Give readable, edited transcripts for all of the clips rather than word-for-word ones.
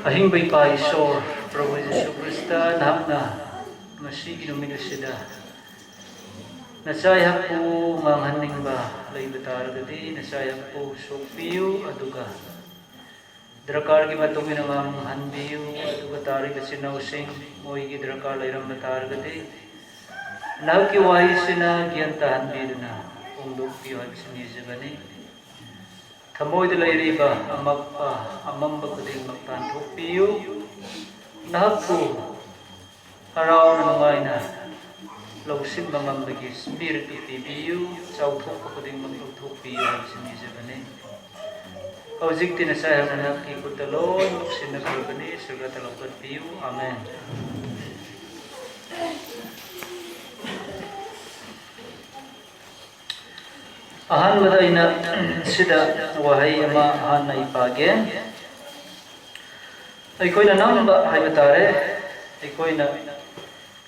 Ahing bay pa isor, Prabhu Yesu Krista nahapna masigi numinasida. Nasayap po manghaning ba laybatar gadi, nasayap po sopiyo aduga. Drakar ki matungin ang hanbiyo aduga tari kasi nausing moy ki drakar layram batar gadi. Nahu ki wahi sina giyantahan bido na undok piyo ay sinisa gani. Kamoy de layriba amagpa amamba kuding magtantok piyo. Nahapo araw na nungay na lausin mamambagi spiritu pibiyo sautok ko kuding magtutok piyo ay sinisa gani. Kaujik tinasayang na nakikutalon luksin na kalbani surga talawkan piyo. Amen. Ahan maday na sida wahay ama ahan na ipage. Aikoy na namba hay matare. Aikoy na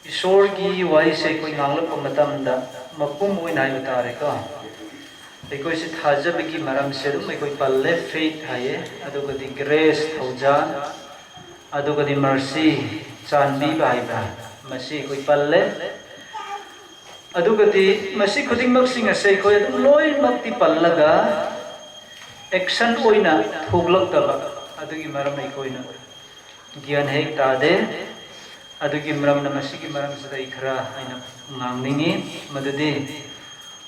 isorgi wahay sa aikoy nganglap ang matamda. Mapumuin hay matare ka. Aikoy si thaja bigi maram serum. Aikoy palle faith hay. Ado ka di grace thaujan. Ado ka di mercy chanbi ba hay ba. Masi aikoy palle. Adugati masi kuding magsing asay ko adung loy magti pallaga action oina thuglak taba adugi maram ay koina gyan hek tade adugi maram na masi ki maram sa ikhra aina ngangningi madadi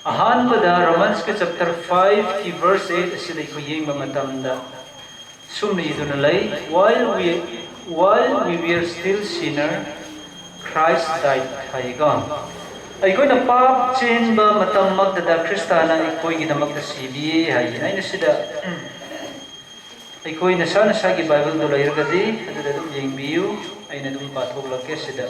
ahan bada Romans ka chapter 5 ki verse 8 asila ko yeng mamatamda sumni idunalay while we were still sinner Christ died hayga. Aikoy na pap chin ba matang magdada Kristana aikoy ginamag na CBA hay ay nasida aikoy na sana sa Bible do layar gadi ado dum yeng biu ay na dum pathog lagke sida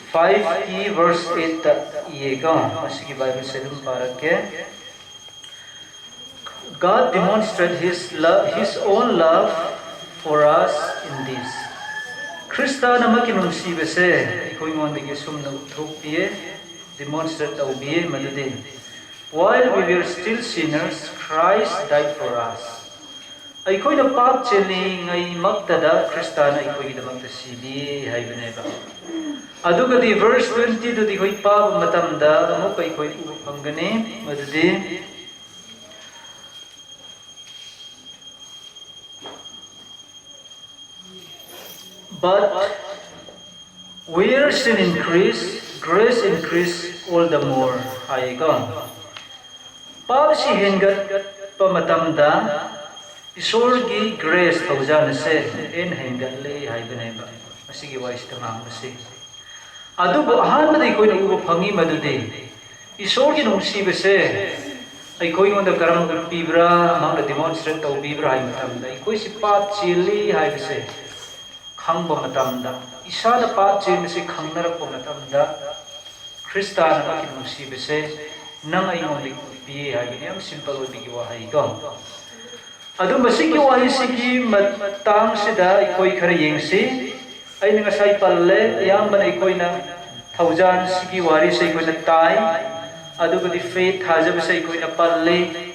5 verse 8 ta iega masigi Bible sa dum parake God demonstrated his own love for us in this. Krista na makinumsi bese ikoy ngon digi sum na utrupiye demonstrate au biye madudin. While we were still sinners, Christ died for us. Ikoy na pap cheli ngai magdada Krista na ikoy na magtasibi hay beneba. Adu gadi verse 20 do di koy pap matamda mo kay koy upangane madudin. But where sin increase, grace increase all the more. Hayga. Pag si hengat pamatamda, isorgi grace tawjan se en hengat le hay beneba. Masigi wais tamang masig. Adu ba ahan maday koy na ubo pangi madude. Isorgi nung sibe se ay koy ngon da karang pibra mang na demonstrate taw pibra hay matamda. Ikoy si pat chili hay se. Khangba matamda isa na pa chen si khangnarak po matamda Krista na makinungsi bese nang ay ngondik pi hagi am simple bigi wahay ko adu masiki wahay sigi matang sida ikoy khare yengsi ay nga sai palle yam ban ikoy na thaujan sigi wari sai ikoy na tai adu gadi faith haja bese ikoy na palle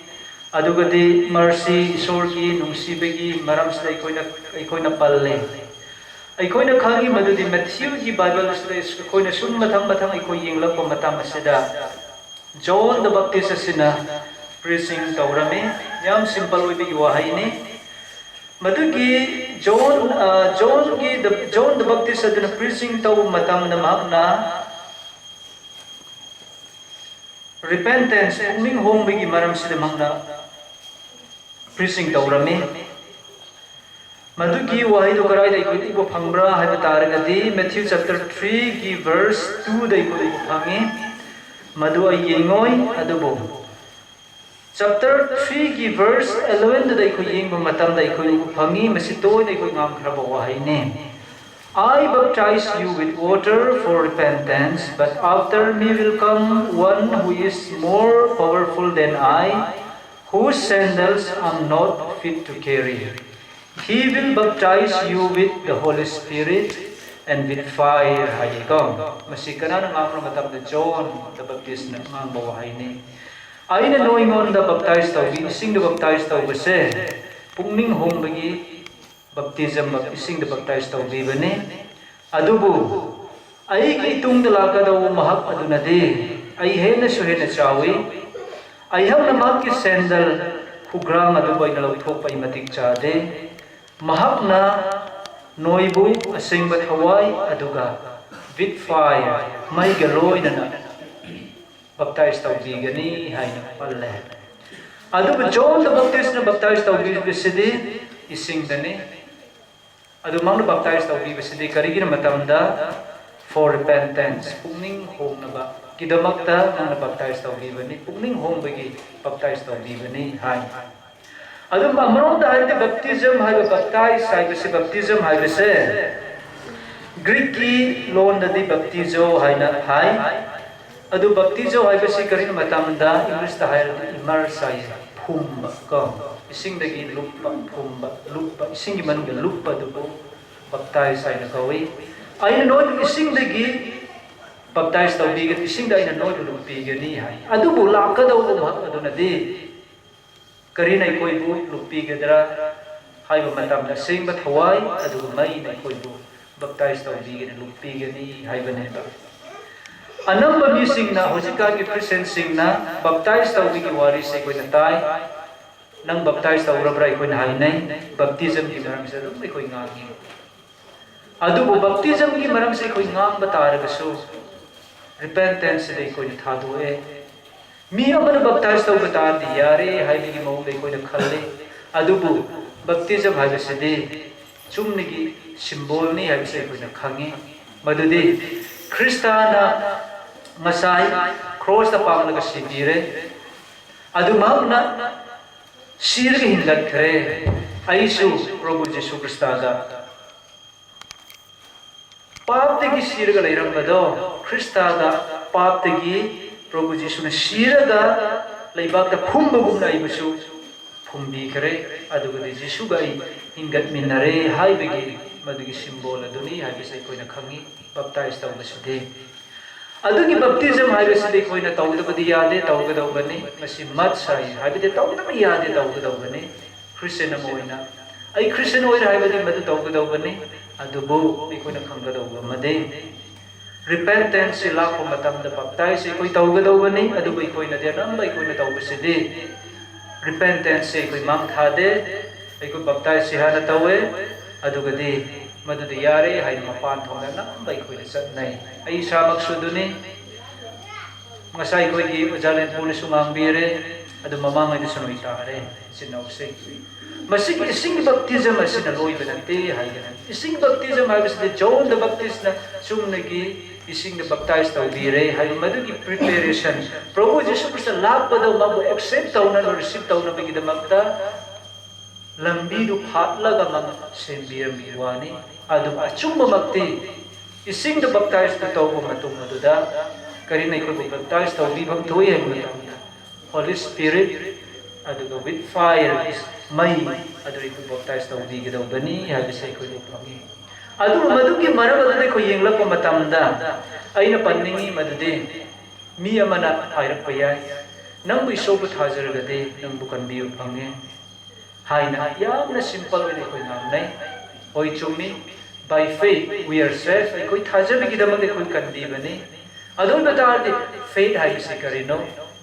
adu gadi mercy sorgi nungsi bigi maram sida ikoy na palle aikoy na khangi madudi Matthew ki Bible studies aikoy na sum mathang aikoy yenglak pa matam asida John the Baptist asina preaching tawrami yam simple oi bi wahay ni madugi John the Baptist aduna preaching taw matam na magna repentance uming hong bigi maram sida magna preaching tawrami Madugi wahay do karay da ikoy ibo phambra hay bataragadi Matthew chapter 3 ki verse 2 da ikoy phangi madu ay yengoy adubo chapter 3 ki verse 11 da ikoy yengbo matam da ikoy phangi masitoy da ikoy ngam khra wahay ne I baptize you with water for repentance but after me will come one who is more powerful than I whose sandals I'm not fit to carry. He will baptize you with the Holy Spirit and with fire. Hayikong. Masika na ng amro matam na John the Baptist na mga bawahay ni. aina noingon da baptize tawbi ising da baptize tawbase pungning hongbagi baptism ising da baptize tawbi bane adubu ai ki tung da lakada wo mahak aduna de ai hena so hena chawi ai ham na mak ki sandal hugram adu boy na lawthok pai matik cha de mahak na noibu asing bat hawai aduga with fire mai galoi na baptize tawbi gani haina palle aduga John the Baptist na baptize tawbi bisidi ising dane adu mang na baptize tawbi bisidi karigi na matamda for repentance pungning hong na ba kidamakta na baptize tawbi bani pungning hong bagi baptize tawbi bani hai adu amrong da haide baptism hai baptize hai bisi baptism hai bise Greek ki loan da di baptizo hai na hai adu baptizo hai bisi karin matamda English ta hai immerse hai phumba ko ising dagi lupa phumba lupa ising man ga lupa du baptize hai na kawi aina no ising dagi baptize tawbi ga ising da aina no lupi ga ni hai adu bu la ka da bu adu na di karin ai koi bu lupi ga dra hai ba matam da sing ba thawai adu mai na koi bu baptize tawbi ga lupi ga ni hai ba ne ba anamba mi sing na hojika ki Christian sing na baptize tawbi ki wari se koi na tai nang baptize tawra bra koi na hai nai baptism ki maram se dum koi ngangi adu bu baptism ki maram se koi ngam ba tar ga so repentance de koi tha do e mi amana baptize tawba ta di yare hai ni mo de koi na khalle adu bu baptism hai se de chumni ki symbol ni hai se koi na khangi madudi Kristana masai cross da pang laga sibire adu magna sir ge hinlat khare aisu Prabhu Jesu Krista da pap te gi sir ga leiram bado Krista da pap te gi Prabhu Jesu na sir ga leibak da phum bugum na ibusu phum bi khare adu ga Jesu ga hingat minare hai begi madu gi symbol aduni hai bisai koina khangi baptize taw baside adugi baptism hai baside koina tawda badi yade tawga daw bani masi mat sai hai bide tawda ma yade tawga daw bani Christian amoina ai Christian oira hai badi madu tawga daw bani adubo koina khanga daw made repentance la ko matam da baptize koi tawga daw bani adubo koina de nam bai koina taw baside repentance koi mam thade ai ko baptize ha na tawe adugadi madudi yare hai mapan thongna na bai khoi sat nai ai sa maksuduni ngasai koi gi ojalen puli sungang bire adu mamang ai sunoi tare sinau se masik ising baptism asina loi benante hai gana ising baptism hai bisde John the Baptist na sumnagi ising the baptize taw bire hai madugi preparation Prabhu Jesu Krista lab padaw mabu accept taw na receive taw na bigi damakta lambi du phatlaga mang sembiram biwani adu achumba makti ising the baptize to taw matung aduda karinai ko baptize taw bi bam thoi hai matam Holy Spirit adu with fire is mai adu ko baptize taw bi gidaw bani ha bisai ko pami adu madu ki marab adu ko yengla ko matam da aina panningi madude mi amana airak payai nang bu iso bu thajar gade nang bu kan biu phange haina yamna simple way koi nam nai oi chumi by faith we are saved koi thajabi gi damang koi kandi bani adon batar de faith hai se karino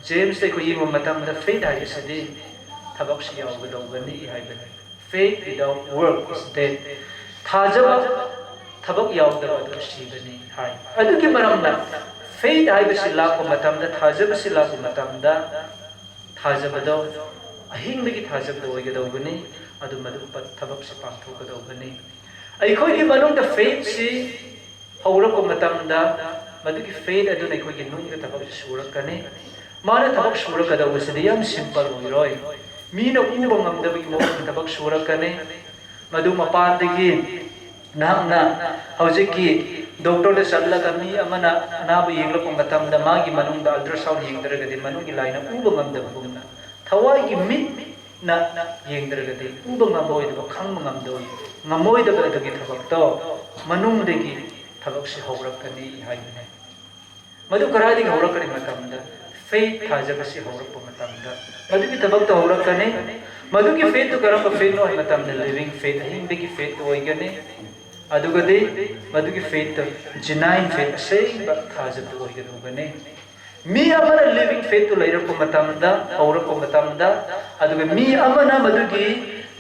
James de koi mo matam da faith hai se de thabak si yaw do bani hai bani faith without work is dead thajaba thabak yaw da do si bani hai adu ki maram na faith hai se la ko matam da thajaba se la ko matam da thajaba do ahing megi thajab do ge do bani adu madu pat thabak se pang thok do bani ai khoi ki manung da faith si hawra ko matam da madu ki faith adu nei khoi ki nung da thabak surak kane mana thabak surak ka do se yam simple oi roi mi na uba ngam da bi mo thabak surak kane madu mapan de gi nam na hauji ki doctor de salla ka mi amana na bu yengla ko matam da ma gi manung da ultrasound yeng dra ga di manung gi laina uba ngam da bu na thawai gi mit na yeng dra ga di uba ngam boi da khang ngam doi ngamoi da ga gi thabak to manung de gi thabak se hawrak kani hai ne madu karai di hawrak kani matam da faith thajabasi hawrakpa matamda madugi tabak to hawrakani madugi faith to karamba faith no matamda living faith himbegi faith oigani adugadi madugi faith genuine faith asengba thajabda oigani mi amana living faith to lairakpa matamda hawrakpa matamda aduga mi amana madugi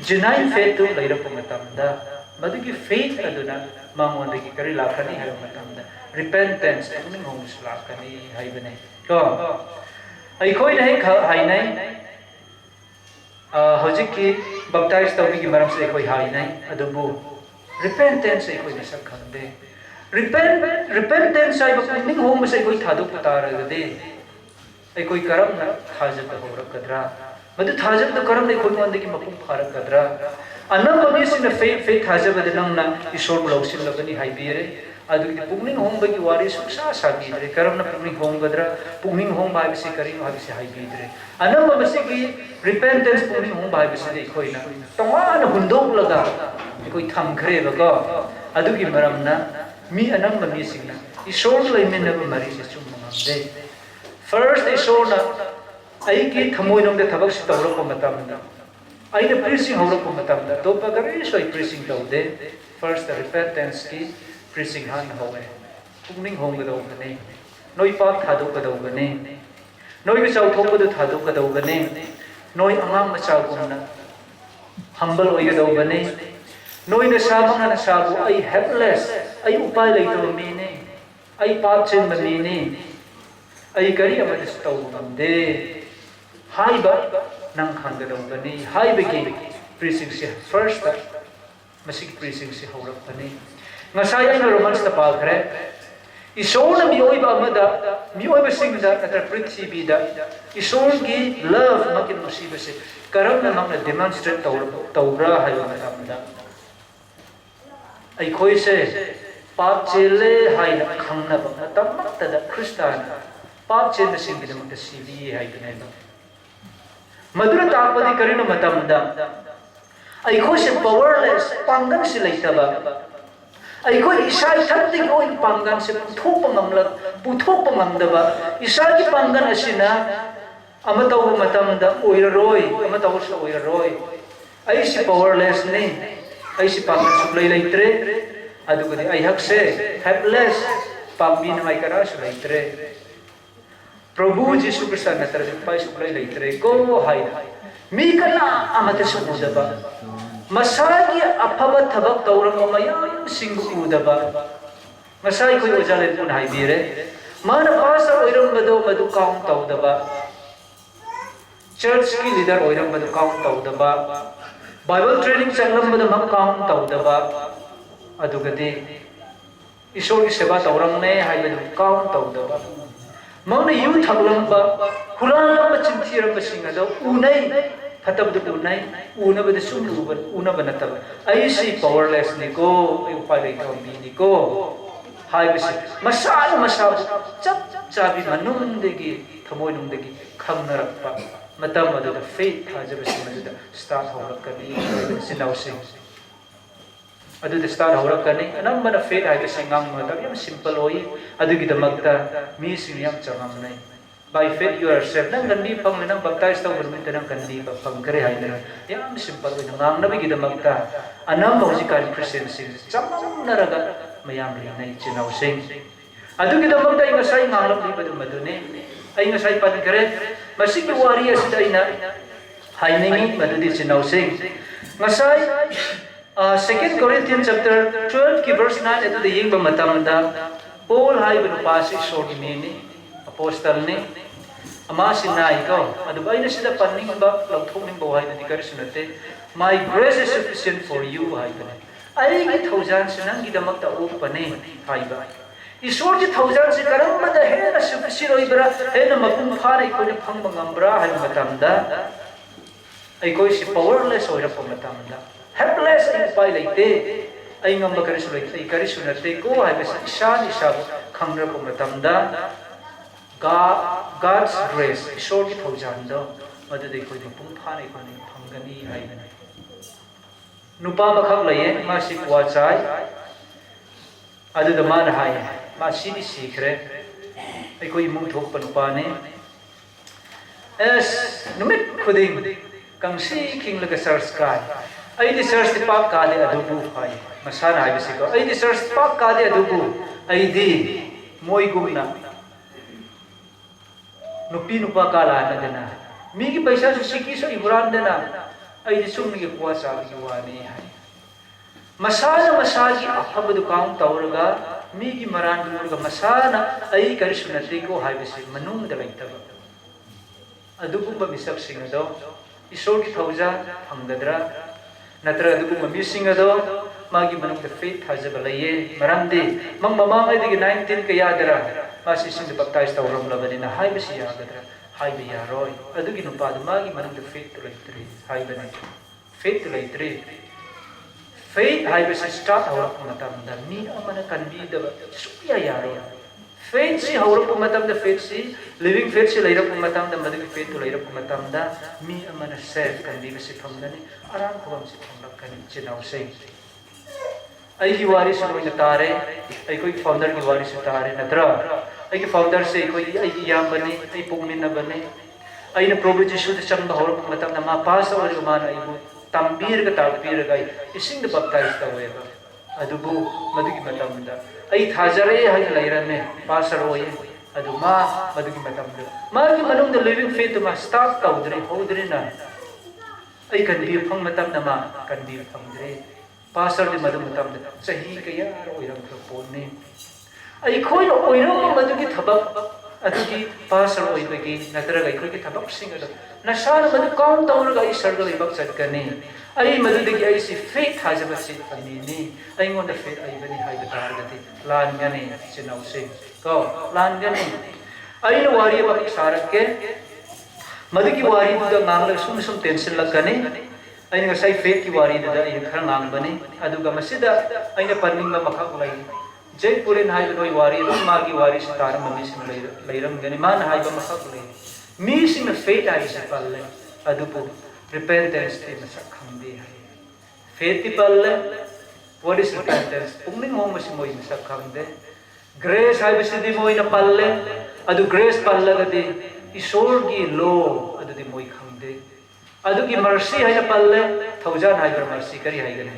genuine faith to lairakpa matamda madugi faith aduna mangondagi kari lakhani hayo matamda repentance puning homes lakani haibane ko ai koi nahi hai nai hojik ki baptize tawi ki maram se koi hai nai adubu repentance ai koi nasak khande repentance ai puning homes se koi thadu patara gade ai koi karam na thajat horak kadra madu thajat to karam nei koi mandagi mapum pharak kadra anam bagi sin faith thajat bade nang na isor lawsil labani hai bire adugi pungning hong bagi wari suksa sabi dre karam na pungning hong gadra pungning hong bai bisi karing bai bisi hai bi dre anam basi ki repentance pungning hong bai bisi dei khoi na tongwa na hundok laga koi tham khre ba ko adugi maram na mi anam ba mi sing na isor lai men na mari se chum ma de first isor na ai ki thamoi nong de thabak si tawro ko matam na ai de preaching hawro ko matam da to pa gari soi preaching taw de first the repentance ki preaching han howe pungning hong ga dog ne noi pa thadu ga dog ne noi bi chau thok ga thadu ga dog ne noi angam ma chau gum na humble oi ga dog ne noi na sa bang na sa bu ai helpless ai upai lai to mi ne ai pa chen ma mi ne ai kari ama dis tau nam de hai ba nang khang ga dog ne hai be ki preaching si first masik preaching si horak ne ngasay na Romans na pagre isol na miyoy ba amada miyoy ba sing da at prithvi da isol gi love makin musiba se karam na nam na demonstrate tawra hayo na amada ai khoi se pap chele hai na khangna ba na tamak ta da kristan pap chele sing gi da sibi hai na ba madura tapadi karina matam da ai khoi se powerless pangang si laita ba ai koi isai thatti koi pangan se puthok pangam da ba isai ki pangan asina amataw matam da oiroi amataw sa oiroi ai si powerless ne ai si pangan suplai laitre adu ko ai hak se helpless pambi na mai kara su laitre prabhu jisu krishna na tar pai suplai laitre ko hai mi kana amata su da ba masagi apaba thabak tawram mayam singu udaba masai koi ojale pun hai bire man pasa oiram bado madu kaung tawdaba church ki leader oiram bado kaung tawdaba bible training changlam bado mak kaung tawdaba adugati isor ki seba tawram ne hai bado kaung tawdaba mang na yu thaglam ba hulan lam chinthiram basinga do unai fatab du unai una bade sum uban una banata ai si powerless ni ko ai upai lai to mi ni ko hai bisi masa chap chabi manum degi thamoi nung degi khamnarak pa matam adu da faith thajabasi madu start hawrakani sinau sing adu da start hawrakani anam mana faith hai bisi ngam ma yam simple oi adu gi damakta mi sing yam changam nai by faith you are saved nang gandi pang nang baptize taw bermin nang gandi pang kare hai na yam simple oi nang nabi gi damakta anam logical christian sin chamam naraga mayam ri nai chinau sing adu gi damakta inga sai ngam li badu madune ai nga sai pan kare masig ki wari asida ina hai nei madu di chinau sing ngasai 2 Corinthians chapter 12 ki verse 9 atu the ying ba matam da Paul hai bu pasi so gi ni apostle ni ama sinai ko adu bai na sida panning ba lauthong ning bo hai na dikar sunate my grace is sufficient for you hai bane ai gi thousand sinang gi damak ta o pane hai ba isor ji thousand se karam ma da he na sufficient oi bra he na mapum phare ko ne phang bangam bra hai matam da ai koi si powerless oi ra po matam da helpless ai pai laite ai ngam ba kari su lai ai kari sunate ko hai ba sa khangra po matam da God's grace isor ki thousand do madu dei koi pum phane ko ni phangani hai na nupa makhak laye ma si kwa chai adu da man hai ma si ni sikhre ai koi mung thok pa nupa ne as numit khuding kang si king laga search kai ai di search ti pak ka de adubu hai masana ai bisi ko ai di search pak ka de adubu ai di moi gumna nupi nupa ka la na dena mi gi paisa su siki so iburan dena ai di sum ni kwa sa gi wani hai masana masagi afabdu kaung tauraga mi gi maran durga masana ai karishna tiko hai bisi manung da laitaba adugumba misak singado isor ki thauja phanggadra natra adugumba mi singado magi manuk the faith thajaba laye maramdi mang mamang ai digi 19 ka yadra masi sing the baptized tawram labani na hai bisi yagadra hai bi yaroi adugi nupa du magi manuk the faith laitri hai bani faith laitri faith hai bisi start awra matam da mi amana kanbi da suya yaroi faith si hawra pumatam da faith si living faith si laira pumatam da madagi faith to laira pumatam da mi amana self kan di si phamdani aram khom si phamlak kan chinau sei ai ki waris no na tare ai koi founder ki waris tare natra ai ki founder se koi ai ki yam bane ai pungmin na bane ai na Prabhu Jisu da chang da hawra pumatam da ma pas awar ma na ai bu tambir ga tapir ga ising da baptize ta weba adubu madagi matam da ai thajare hai lairame pasaroi aduma madugi matamda magi manung the living faith ma start kaudre hodre na ai kan bir phang matam na ma kan bir phang dre pasar de madum matam da sahi kaya oiram thapon ne ai khoi no oiram madugi thabak adugi pasar oi bagi natara gai khoi ki thabak sing ada nasana madu kaun taur gai sargal ibak chat kane ai madudagi ai si faith hajaba si ani ni ai ngon da faith ai bani hai da da ti lan gane sinau se ko lan gane ai no wari ba sarak ke madugi wari du da ngang la sum sum tension la kane ai nga sai faith ki wari da ai khar ngang bani aduga masida ai na parning ma makha ulai jai purin hai noi wari ru magi wari si tar mami sim leiram gane man hai ba makha ulai mi sim faith ai si palle adupu repentance te masak khamdi hai faith palle what is repentance pungning mo masi moi masak khamde grace hai bisidi moi na palle adu grace palle gadi isor gi law adu di moi khamde adu gi mercy hai na palle thaujan hai bar mercy kari hai gane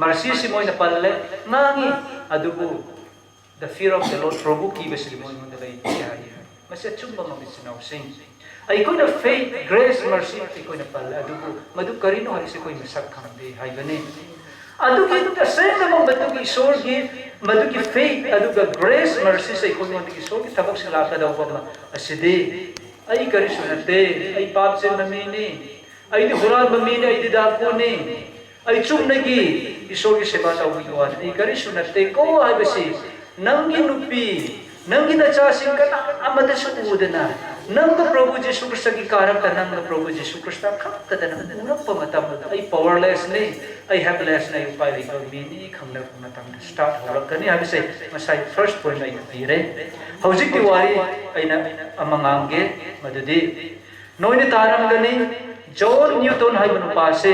mercy si moi na palle nangi adu bu the fear of the Lord Prabhu ki bisidi moi mun dai hai masi chumba ma bisinau sing ai ko na faith grace mercy ai ko na pala adugo madu karino hari se koi masak khamde hai bane adu ki to same na madu ki sor gi madu ki faith aduga grace mercy se ko madu ki sor ki tabak sila ka daw ba aside ai kari sunate ai pap se mamini ai di huran mamini ai di dako ni ai chum nagi isor ki seba taw gi wan ai kari sunate ko ai basi nangi nupi nangi na cha sing kana amada su udana nangga Prabhu Jisu Krishna ki karam ta nangga Prabhu Jisu Krishna khapta ta nangga pamatam ai powerless nei ai helpless nei upai ri ko mini khamna pamatam start horak kani abi se masai first point ai dire hojik ti wari aina amangange madudi noine taram gani John Newton hai banu pase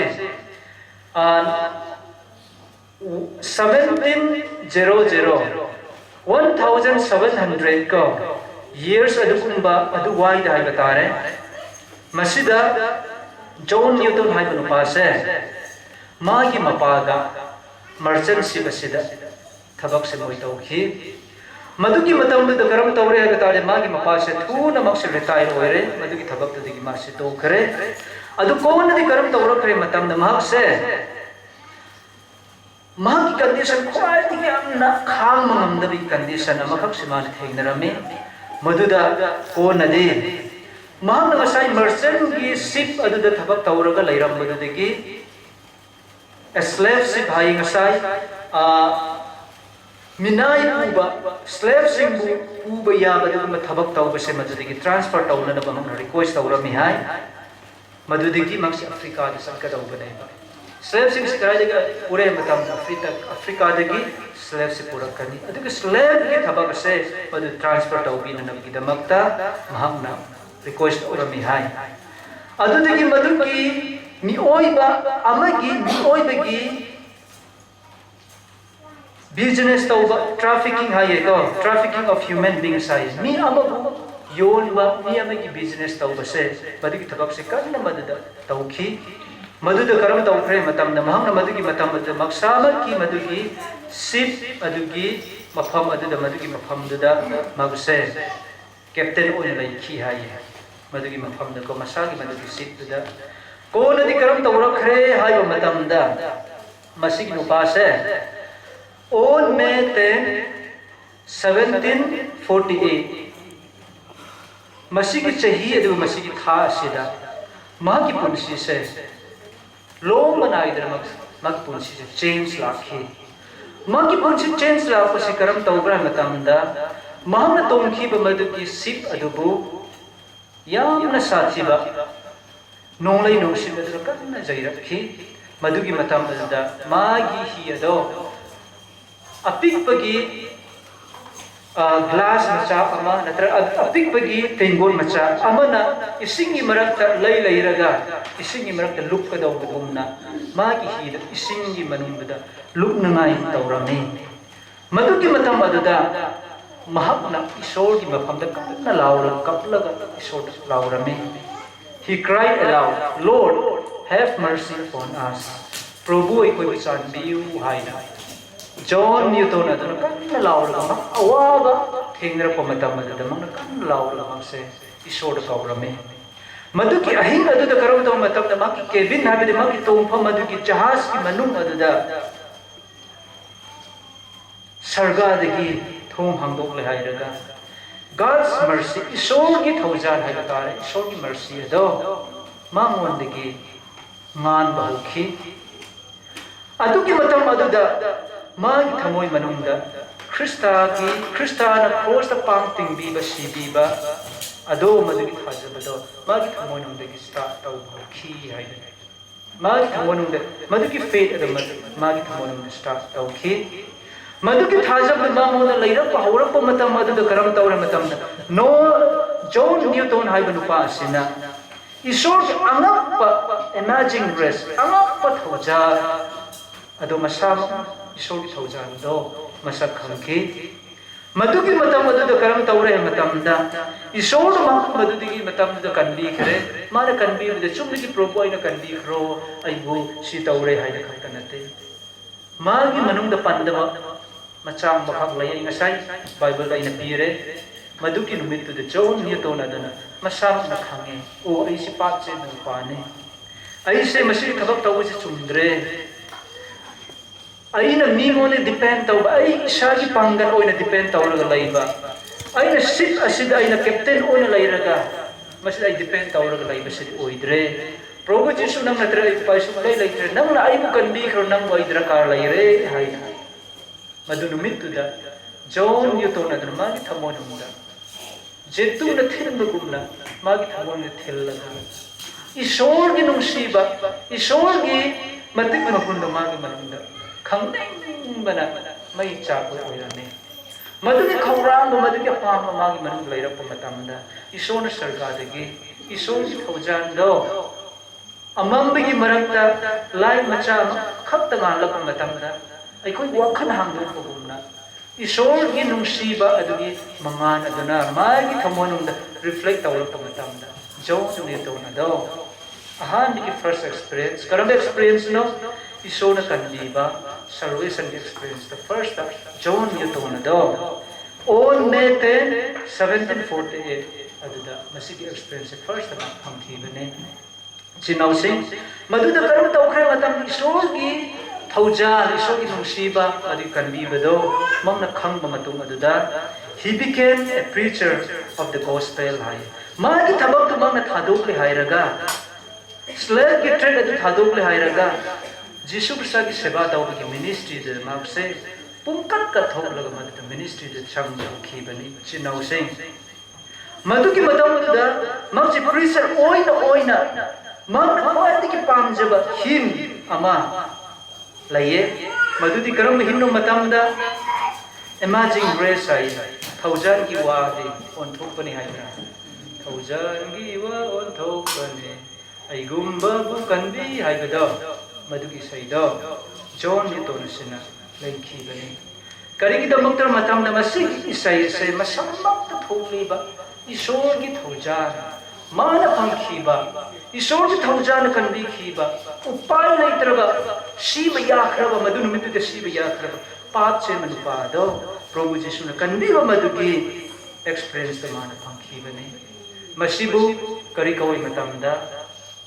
1700 ko years adugumba adu wai da hai batare masida John Newton hai banu pase magi mapada merchant si basida thabak se moi tawki madugi matam da karam tawre ha batare magi mapase thu na mak se retire oire madugi thabak da digi masi to kare adu kon di karam tawra kare matam da mak se magi condition khwai ti amna khang mangam da bi condition amakhak siman theinarame maduda ko nade mahang na sai merchant gi ship aduda thabak tawraga leiram badudagi slave ship hai ngasai minai puba slave sing puba ya baduduma thabak tawba se madudagi transfer tawna na bang request tawrami hai madudagi mangsi Africa da sanka tawba nei slave sing sikrai daga pure matam Africa dagi slave se pura kani aduga slave gi thabak se madu transfer tawbi na nabgi damakta mahangna request urami hai adudagi madugi mioiba amagi mioibagi business tawba trafficking hai ko trafficking of human beings hai mi amabu योनबा me अमगी business तौबसे मदुगी थबक से कन्ना मदुदा तौखी मदुदा करम तौखरे मतमना महंगना मदुगी मतमदा मक्सामकी मदुगी SIP मदुगी मफम अदुदा मदुगी मफमदुदा मगसे captain own लैखी हाय मदुगी मफमदा को मसागी मदुगी सिपदुदा कोनदी करम तौरखरे हाय मतमदा मसिगी नुपासे on May 10, 1748 मसीगी चाही अदु मसीगी था सिदा मागी पुंसी से लोम बनाइदर मागी पुंसी से चेंज लाखी मागी पुंसी चेंज लाखो से करम तौब्रा मतमदा महमना तोंखी बमदुगी सिप अदुबु यामना साथिबा नोंलै नोंसिन अदु कन्ना जैरखी मदुगी मतमदा मागी ही अदो अपिकपगी ग्लास मचा अमा नत्र अपिकपगी पेंगोन मचा अमना इसिंगी मरक्ता लई लईरगा इसिंगी मरक्ता लुक्कदौबगुमना मागी हिद इसिंगी मनुंगदा लुक्नंगाई तौरमे मदुगी मतम अदुदा महकना ईश्वरगी मफमदा कन्ना लाउरा कपलगा ईश्वर लाउरमे he cried aloud lord have mercy upon us प्रभु अखोई चांबियु हाइना John Newton aduna kanna laurga ma awaga thengrappa matam adada mangna kanna laurga mangse isoda kaurame maduki ahin aduda karawda matam da maki Kevin habide maki tongpha maduki jahaz ki manung aduda sarga dagi thom hangdok le hairaga God's mercy isor ki thaujan hairaga isor ki mercy ado mangon dagi ngan bahukhi aduki matam aduda मागी थमोय मनुंगदा क्रिस्ताना cross the पांगटिंग Biba सीबीबा अदो मदुगी थाजबदो मागी थमोय नुंदगी start तौ खी हाय मागी थमोय नुंदे मदुगी fate अद मागी थमोय नुंदे start तौ खी मदुगी थाजब मामोना लैरप हौरप मतम मदुद करम तौर मतम नो जॉन न्यूटन हाय बनुपा सिना ईश्वर अंगप इमेजिन ग्रेस अंगप थौजा अदो मसाम ईश्वर की थौजान दो मसक खंकी मदुगी मतम मदुद करम तौरे मतमदा ईश्वर मदुगी मतम द कनबी खरे माने कनबी द चुमगी प्रोपो आइना कनबी खरो आइबु सी तौरे हाइना खतनते मागी मनुंग द पंदबा मचांग बखक लय ngasai बाइबल आइना पीरे मदुगी नुमित द जॉन न्यूटन अदना मसाम न खंगे ओ आइसी पात से न पाने आइसे मसी थबक तौसे चुमद्रे अइना मीगोने डिपेंड तौबा अइ इसागी पांगन ओइना डिपेंड तौरगा लैबा अइना सिट असिद अइना कैप्टन ओइना लैरगा मसिद अइ डिपेंड तौरगा लैबा सिद ओइद्रे प्रभु जीसु नंग नत्र अइ पाइसु लै लैत्रे नंगना अइबु कनबी खरो नंग ओइद्रा कार लैरे हाइना मदु नुमितुदा जॉन न्यूटन अदन मागी थमोनुंदा जेतुना थिलबगुमना मागी थमोन थिललगा ईश्वर की नुंसीबा ईश्वर की मतिक मकुंद मागी मनुंदा खंगनें बना मई चाप ओइराने मदुगी खौरांग मदुगी पाम मागी मनुंग लैरप मतमदा ईश्वर सरगादगी ईश्वर की खौजान दो अमंबगी मरक्ता लाई मचा खत्त गालप मतमदा अइखोय वखन हांगदोगुमना ईश्वर की नुंसीबा अदुगी मंगान अदुना मागी थमोनुंदा रिफ्लेक्ट तौरप मतमदा जॉन न्यूटन दो अहान की फर्स्ट एक्सपीरियंस करम एक्सपीरियंस नो ईश्वर कनबीबा salvation experience the first John Newton do on May 10 1748 aduda masigi experience first time phangthibane chinausing maduda karu tawkhre matam ईश्वर की थौजा ईश्वर की नुंसीबा adi kanbiba do mangna khangba matung aduda he became a preacher of the gospel hai magi thabak tu mangna thadok le hairaga slave ki trade adu thadok le hairaga जीशु प्रसाद की सेवा तौर की ministry दे माप से पुंकत का थोक लगा मत मिनिस्ट्री दे चंग की बनी चिनाउ से मधु की मतम दा मप से प्रीचर ओइना मप क्वालिटी की पाम जब हिम अमा लये मधु दी करम हिम नो मतम दा इमेजिन ग्रेस आई थौजन की वा दे ओन थोक बनी हाइब्रा थौजन की वा ओन थोक बनी अइगुम्बा बु कनबी हाइबदा मधुगी सैदो जॉन न्यूटन सिना लैखी बनी करिगी दमक्तर मतम द मसी इसै से मसमक थोकलीबा ईश्वर की थौजान मान फंखीबा ईश्वर की थौजान कनबीखीबा उपाय लेत्रबा सीब याखरबा मधु नुमितुदे सीब याखरबा पाप से मनुपादो प्रभु जीशु न कनबीबा मधुगी एक्सपीरियंस द मान फंखीबने मसीबु करी कवई मतमदा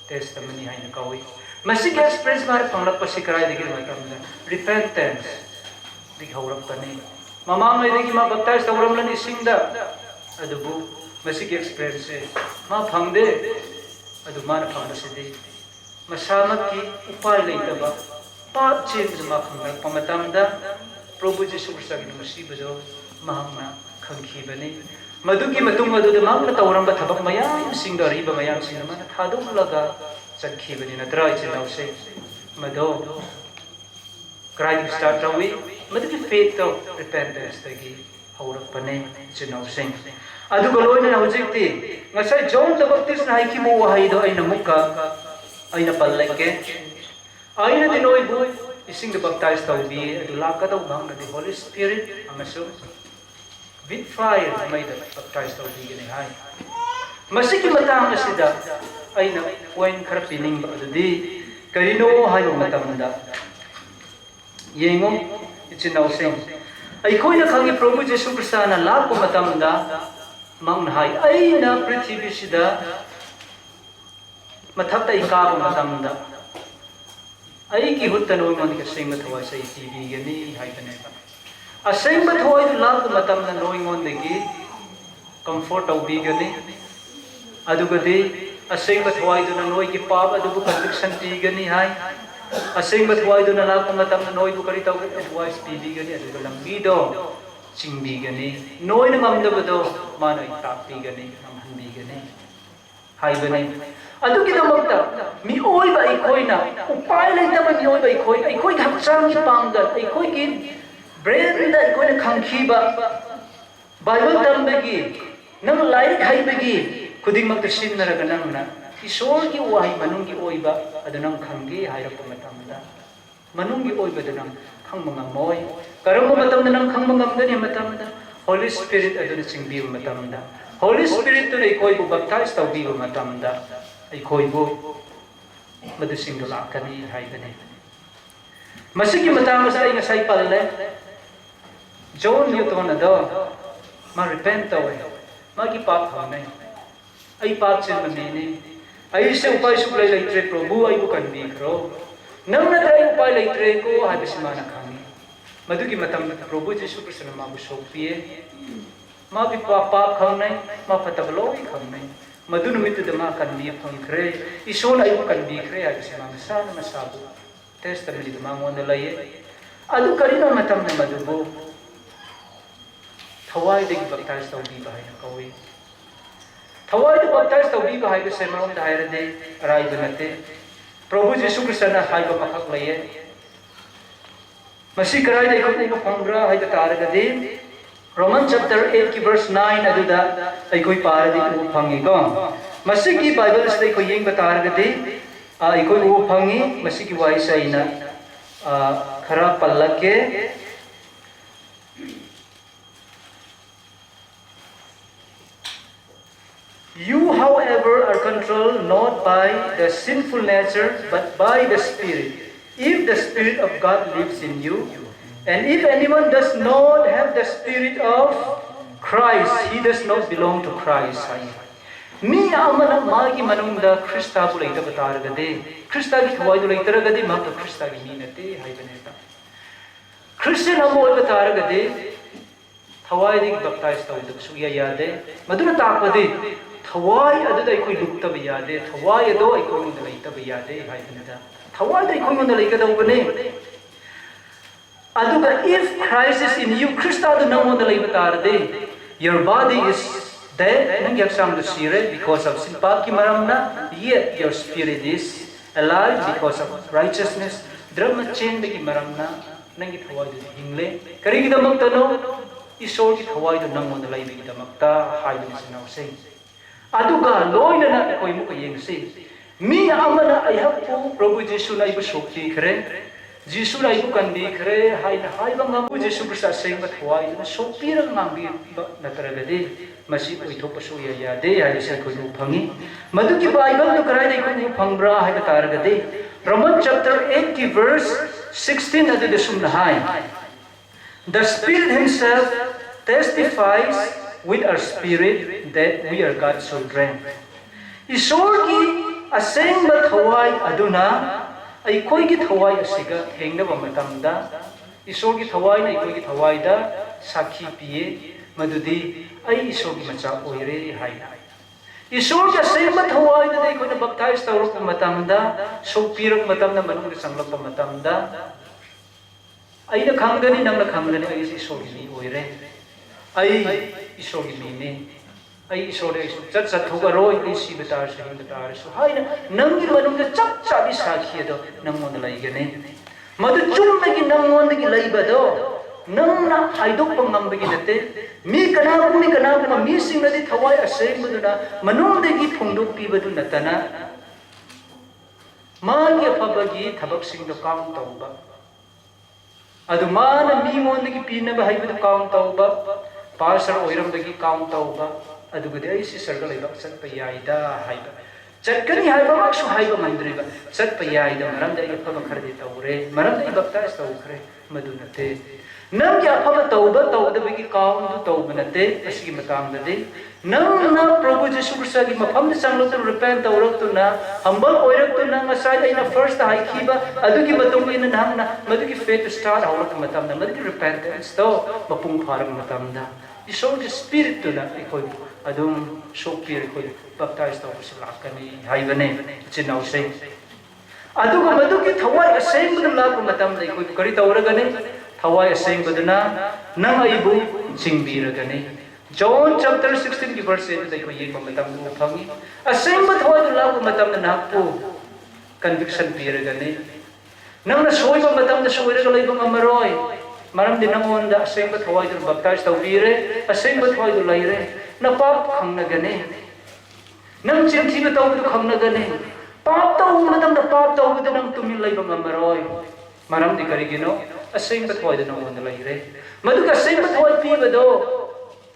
टेस्टमनी हाइन कवई मसी के एक्सपीरियंस मारे फंगलकपसी कराय दिगिर मतमदा रिपेंटेंस दिखौरपने ममांग लेदगी मा बप्टाइज तौरमलन इसिंगदा अदुबु मसी के एक्सपीरियंस से मा फंगदे अदु मान फंगसिदे मसामक की उपाय लेतबा पाप चेंज मा फंगलक पमतमदा प्रभु जीशु क्रिस्त की मसीबजो महंगना खंखीबने मधुकी मतुंग अदुद मांगना तौरंबा थबक मयाम सिंग अरिबा मयाम सिंग मान थादुलगा चखीबने नत्रा इचिनाउसे मदो क्राइम स्टार्ट रवी मधुकी फेथ तो repentance तगी हौरपने इचिनाउसे अदुगा लोइना हौजिकती ngasai John the Baptist na haikimo wahaido ay namuka ay napalengke ay na dinoy boy ising the baptized tau bi adulaka daw bang na the Holy Spirit amaso with fire may the baptized tau bi gani hai masiki matang asida ay na point karapining ba adudi karino hayo matamda yengom ichinaw sing ay koi na khangi Prabhu Jesu Krista na lapo matamda mang hai ai na prithvi sida mathakta ikab matamda ai ki hutano mon ke sing mathwa sai tv gani hai tane a sing mathwa du lag matamda knowing on the gi comfort of be gani adugadi a sing mathwa du na noi ki pap adu conviction ti gani hai a sing mathwa du na lag matamda noi du kari taw advice tv gani adu lambi do chingbi gani noi na ngamdabado manoi tappi gani namhanbi gani haibani adu ki damagta mi oi ba ikoina upai leita ba mi oi ba ikoi hakchang ki panggal ikoi ki brain da ikoi na khangkhi ba bible tambagi nang like haibagi khuding mak sin na raga nang na ishor ki wahai manung ki oi ba adu nang khanggi hairap matamda manung ki oi ba du nang khangmang moi karamo matamda nang khangmang gani matamda Holy Spirit aduna chingbi matamda Holy Spirit tu ikoi bu baptize tau bi matamda ikoi bu madu sing dula kani haibane masigi matang sa inga sai palle John Newton ado ma repent awe ma ki pap hame ai pap chen mane ai se upai suklai laitre Prabhu ai bu kan bi kro nang na trai upai laitre ko habisimana khani मधुकी मतम प्रभु जीशु कृष्ण मा बुसोपिए मा भी पाप खंगनै मा फतबलोई खंगनै मधु निमित्त दमा कन्बी फंखरे ईशोर आइबु कन्बी खरे आइसे मा सान मसाबु टेस्ट मिलि दमा मोन लये अदु करिनो मतम न मधुबो थवाई देगी बप्टाइज तौबी बाय कवि थवाई दे बप्टाइज तौबी बाय बे सेमरोम दायरे दे राय बनते प्रभु जीशु कृष्ण हाइबा मखक लये मसी कराई दे को को पंग्रा है तारगदे रोमन चैप्टर 8 की वर्स 9 अदुदा आई कोई पार दे को फंगी को मसी की बाइबल से को यंग बतारगदे आई कोई वो फंगी मसी की वाइस आइना खरा पल्लके You however are controlled not by the sinful nature but by the Spirit if the Spirit of God lives in you. And if anyone does not have the Spirit of Christ, he does not belong to Christ. Mi amana magi manungda Krista bu leita bataragade Krista ki khwai du leitaragade ma to Krista ki minate haibaneta Christian amo bataragade thawai dik baptize tawdu suya yade maduna takpade thawai adu dai koi lukta ba yade thawai ado ai koi mun leita ba yade haibaneta thawai dai koi mun leika da bane aduga if Christ is in you Krista do namo da leiba tarde your body is dead nang yaksam do sire because of sin paap ki maramna yet your spirit is alive because of righteousness drama chain ki maramna nang ki thawai do hingle kari ki damak tano isor ki thawai do namo da leiba ki damak ta haidu sinau se aduga loina na koi mu ko yeng se mi amana ai happu Prabhu Jesu na ibu shokti kare Jisu la ibu kan bi khre hai na hai bang ngam Jisu Christ sing ba thwai na sopi rang ngam bi na taragadi masi oi thop pasu ya ya de hai se ko nu phangi madu ki Bible to karai dei ko nu phangbra hai ta taragadi Romans chapter 8 ki verse 16 adu de sum na hai The Spirit Himself testifies with our spirit that we are God's children. Isor ki aseng ba thawai aduna ay koi ki thawai asiga hengna ba matamda isor ki thawai na koi ki thawai da sakhi piye madudi ay isor ki macha oire hai isor ka aseng ba thawai da dai koi na baptize tawro ko matamda so pirok matamda manung sanglok ba matamda ay na khangani nang na khangani ay isor ki oire ay isor ki ni ay isor ay chat chat thoga roi ay si betar so hay na nang gi manung da chap chap bi sakhi do nang mon lai gane madu chum na gi nang mon gi lai ba do nang na haidok pangam gi nate mi kana mi sing na di thawai aseng bu na manung de gi phungdok pi ba du natana ma gi phaba gi thabak sing do kaung taw ba adu ma na mi mon gi pi na ba hay bu kaung taw ba pastor oiram de gi kaung taw ba adugade ai si sarga leibak chat pa yaida haiba chat kani haiba mak su haiba mandriba chat pa yaida maram da ipa ba khar de tawre maram da baptize taw khre madunate nam ya phaba tawba tawda bi ki kaun du tawba nate asigi matang da de nam na prabhu jesu christ gi mafam da sanglo to repent tawrak to na humble oirak to na ngasai ai na first hai khiba adugi matung ina nang na madugi faith start hawrak matam na madugi repentance to mapung pharang matam da isor the spirit to na ikoi adum sopir ko baptize taw ko sila kani haibane chinaw sei aduga maduki thawai aseng budum la ko matam lai ko kari tawragane thawai aseng buduna nang aibu jingbiragane John chapter 16 ki verse 8 dai ko yeng matam du phangi aseng bud thawai la ko matam na nakpo conviction biragane nang na soi ba matam na soi ra lai ba mamaroi maram din nang onda aseng bud thawai du baptize taw bire aseng bud thawai du lai re na pap khang na gane nang chinthi na taw du khang na gane pap taw madam na pap taw du nang tumin lai ba mamaroi maram di kari gino aseng ba thoi du nang on lai re madu ka aseng ba thoi pi ba do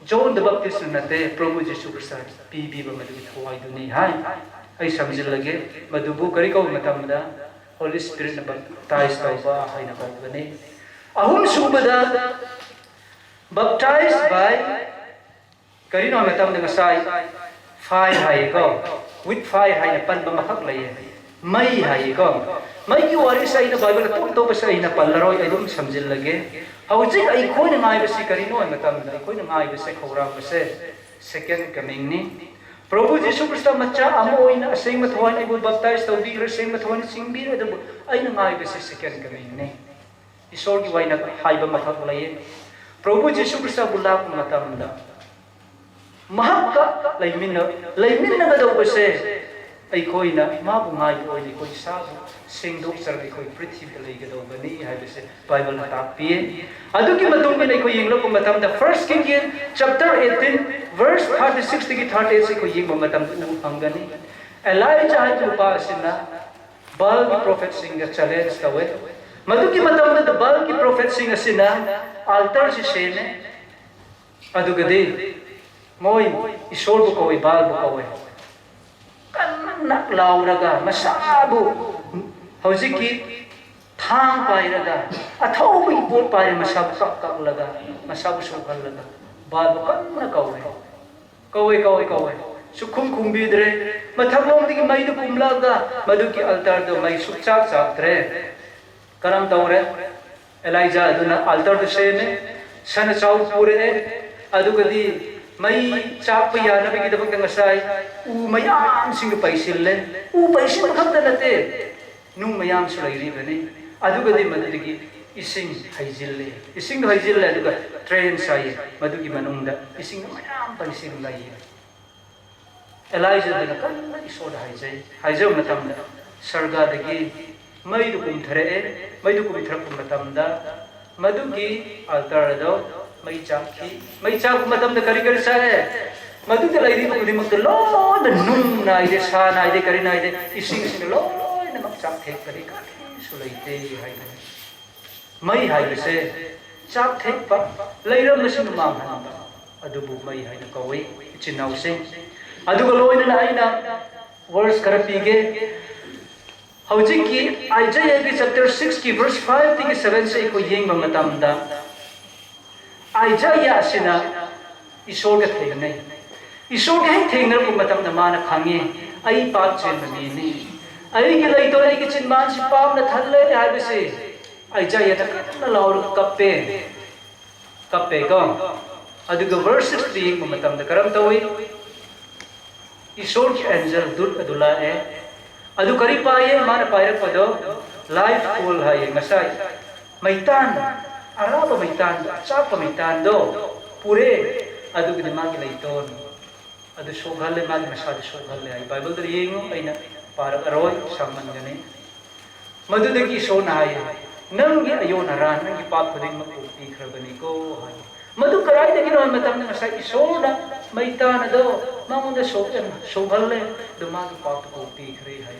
John the Baptist na te Prabhu Jesu Christ pi ba madu thoi du ni hai ai samjil lage madu bu kari ko matam da Holy Spirit na baptize taw ba hai na ba gane ahum subada baptized by Karino matam dengan sai fire hai ko with fire hai na pan ba mathak lai mai hai ko mai ki wari sai na Bible to ba sai na pallaroi ai dum samjil lage hauji ai khoi na ngai ba si Karino matam na khoi na ngai ba se khora ba se second coming ni Prabhu Jesu Christ macha amo ina aseng mathwan ai bu baptize to bi aseng mathwan singbi adu ai na ngai ba se second coming ni isor ki wai na hai ba mathak lai Prabhu Jesu Christ bulak matam da mahaka laimin na daw kasi ay koi na mabungay ko ay koi sabu singdok sar ay koi prithvi dalay ka daw bani hay base Bible na tapiye adu ki madungin ay koi yinglo ko matam da 1 King chapter 18 verse 36 to 38 ay koi ying matam na panggani Elijah ay lupa sina Baal ki prophet singa challenge tawe madu ki matam da Baal ki prophet singa sina altar si sene adu gade Moy isor bu ko Baal bu ko kan nak lauraga masabu hojiki thang pai raga athau bi bot pai masabu kak laga masabu sokal laga Baal bu kan na kawai sukhum khumbi dre mathaglom digi mai du kumlaga madu ki altar do mai sukchak chak dre karam tawre Elijah aduna altar do sene sana chau pure adu gadi mai chak pa ya na bi dabang ngasai u mayam sing paisil le u paisil khapta nate nung mayam sulai ri bani adu gadi madigi ising haijil le adu train sai madigi manungda ising mayam paisil lai Elijah na kan isoda haijai matamda sarga dagi mai du kum thare matamda madugi altar do mai chak matamda kari sa madu te lai ri ko di mag lo da nung na ide sa na ide kari na ide ising lo na mak चाक थेक्पदि करिसु लैते हाइबने मई हाइबसे चाक थेक्पा लैरमसिन मांगहनबा अदुबु मई हाइना कौवे इचिनाउसिं अदुगा लोइना आइना verse खरा पीगे हौजिकी आइजाया की chapter 6 की verse 5 થી 7 से को येंगबा मतमदा आइजाया सिना ईश्वर का थेंगने ईश्वर के हेक थेंगनबु मतमदा माना खांगे आई पाप चेंबा मीनी आई की लैतो आई की चिनमान सि पाप न थल्ले हाइबसे आइजाया ता कन्ना लाउर कप्पे को अदुगा वर्स 6 दी येंगबा मतमदा करम तोई ईश्वर के एंजल दूत अदुला ए अदु करी पाए माना पायरक पदो लाइफ फुल है मसाई मैतान अराब मैतान चाप मैतान दो पूरे अदु के मागी लैतोन अदु सोगल मागी मसाद सोगल है बाइबल दर येंगो अइना पारक अरोय सामन गने मदु दगी सोना है नंगी अयो नरा नंगी पाप खुदिंग मको पीखरबनी को हाय मदु कराई दगी नो मतम ने मसाई सोना मैतान दो मामुंद सोगल ले दुमागी पाप को पीखरे है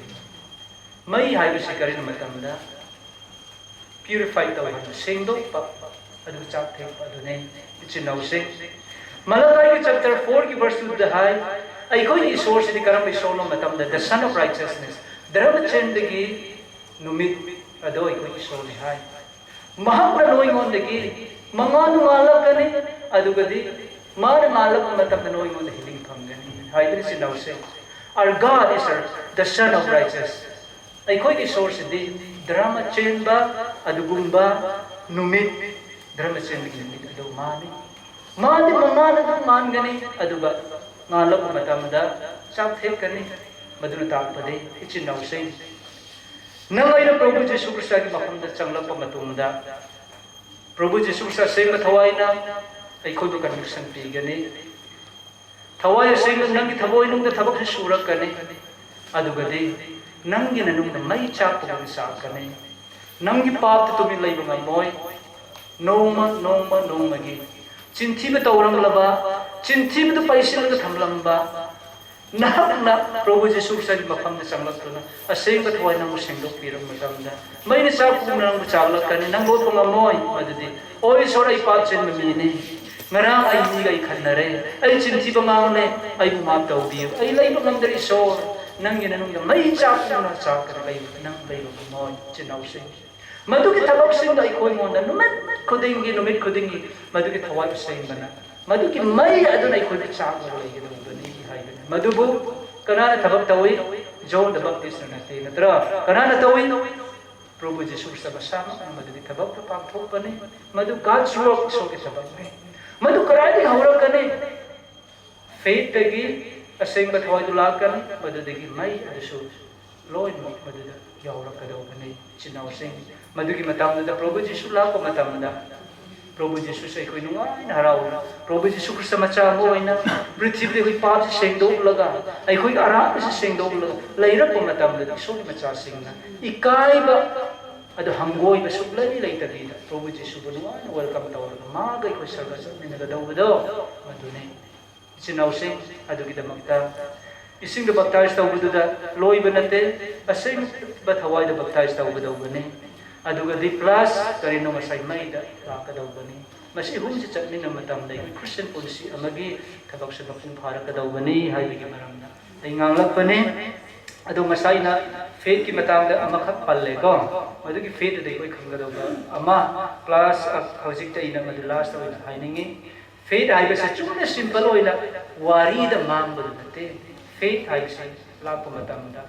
मई हाइबसे करिन मतमदा प्यूरिफाई तौहन सेंदो प अदु चाक थे अदुने इचिनौसे मलाकाई के चैप्टर 4 की वर्स 2 द हाई अइखोई ईश्वर से करम ईश्वर नो मतमदा द सन ऑफ राइचियसनेस धर्म चेंदगी नुमित अदो अइखोई ईश्वर ने हाई महाप्रनोई मोंदगी मंगानु मालकने अदुगदी मार मालक मतमदा नोई मोंद हिलिंग फंगनी हाइबे सिनौसे our God is the son of righteousness अइखोई ईश्वर से दी धर्म चेंबा अदुगुंबा नुमित धर्म चेंबगी नुमित अदो माने माने मंगान अदु मानगने अदुगा नालक मतमदा चाप थेक कने मदुन तापदे इचिनौसे नंगाइना प्रभु यीशु ख्रिस्ट की मफमदा चंगलप मतुंगदा प्रभु यीशु ख्रिस्ट सेंग थवाइना अइखोई कन्विक्शन पीगने थवाय सेंग नंगी थबोय नुंग थबक से सुरक कने अदुगदे नंगी ननुंग मई चाप को साकने नंगी पाप तुमि लैबंगा मोय नोंगी चिंथीब तौरमलबा चिंथीब तो पैसिलग थमलंबा नहकना प्रभु यीशु ख्रिस्ट मफम दे चंगलकना असेंग थवाय नंग सेंगदो पीरम मतमदा मैने चाप को नंग चागलकने नंग गो पंगा मोय मददी ओय सोरै पाप chain मीने ngara ai ni gai khanare ai chinthi bangang ne ai ma tau bi ai lai bangam dari so nang yin nung mai chak na chak kar lai nang lai lo moi chinau se madu ki thabak sing dai khoi mon na numit khuding gi madu ki thawai sing bana madu ki mai adu nai khoi chak lo lai gi bani hai bana madu bu kana thabak tawi John the Baptist na te natra kana tawi Prabhu Jesus sabasama madu ki thabak pa thok bane madu God's work so ki thabak ne मधु कराई हौरक कने faith तगी असेंग बथवाई दुला कने मधु दगी मई अदसु lion Madhu the यौरक कदौ कने चिनाउ सिंग मधु की मतम the प्रभु यीशु ला को मतम the प्रभु यीशु से कोई नुंगाई हराउ प्रभु यीशु ख्रिस्ट मचा होइना पृथ्वी दे कोई पाप से सेंगदो लगा आई कोई आराम से सेंगदो लगा लैरक को मतम द सो मचा सिंगना इकाइबा अदो हमगोई बसुलनी लेतबीदा प्रभु यीशु बुनुआ वेलकम तौर मा गई को सर्व समिन गदौबदो मदुने चिनौसे अदुगी दमक्ता इसिंग बप्ताइज तौबदुदा लोइब नते असेंग बथवाई द बप्ताइज तौबदौबने अदुगा दि प्लस करिनो मसाई मैदा लाकदौबने मसी हुम से चटमिन मतम दे क्रिश्चियन पॉलिसी अमगी थबक से बपुन फारकदौबने हाइबिगी मरमना आई nganglakpane अदो मसाइना फेथ की मतांग द अमखक पल्ले को मदु की फेथ दे कोई खंगदौबा अमा प्लस हौजिक त इना मदु लास्ट ओइ हाइनिंगी फेथ हाइबसे चुने सिंपल ओइना वारी द मांग बदते फेथ हाइबसे लाप मतम द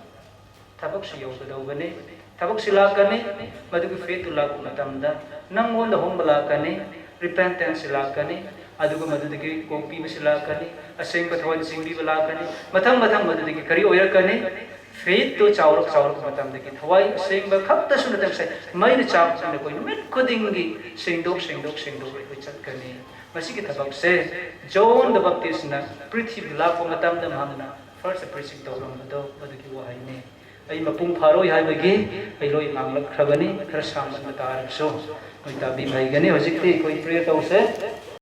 थबक से योगदौबने थबक से लाकने मदु की फेथ लाप मतम द नंगोन द होम लाकने रिपेंटेंस लाकने अदुगु मदु दगी कोपी में लाकने असेंग बथवन सिंगी लाकने मथंग मदु दगी करी ओयरकने फेथ तो चावरक मतम दगी थवाई सेंग खत सुनतम से मैन चाप चने कोई मिट खुदिंगी सेंगदोक कोई चतकने मसी की थबक से जॉन द बैप्टिस्ट ना पृथ्वी लाप मतम द हमना फर्स्ट प्रीचिंग तौरम दो मदगी वहाइने आई मपुंग फारोय हाइबगे आई लोई मांगलक खबनी खर सामन तारसो कोई ताबी भाईगने होजिकती कोई प्रेयर तौसे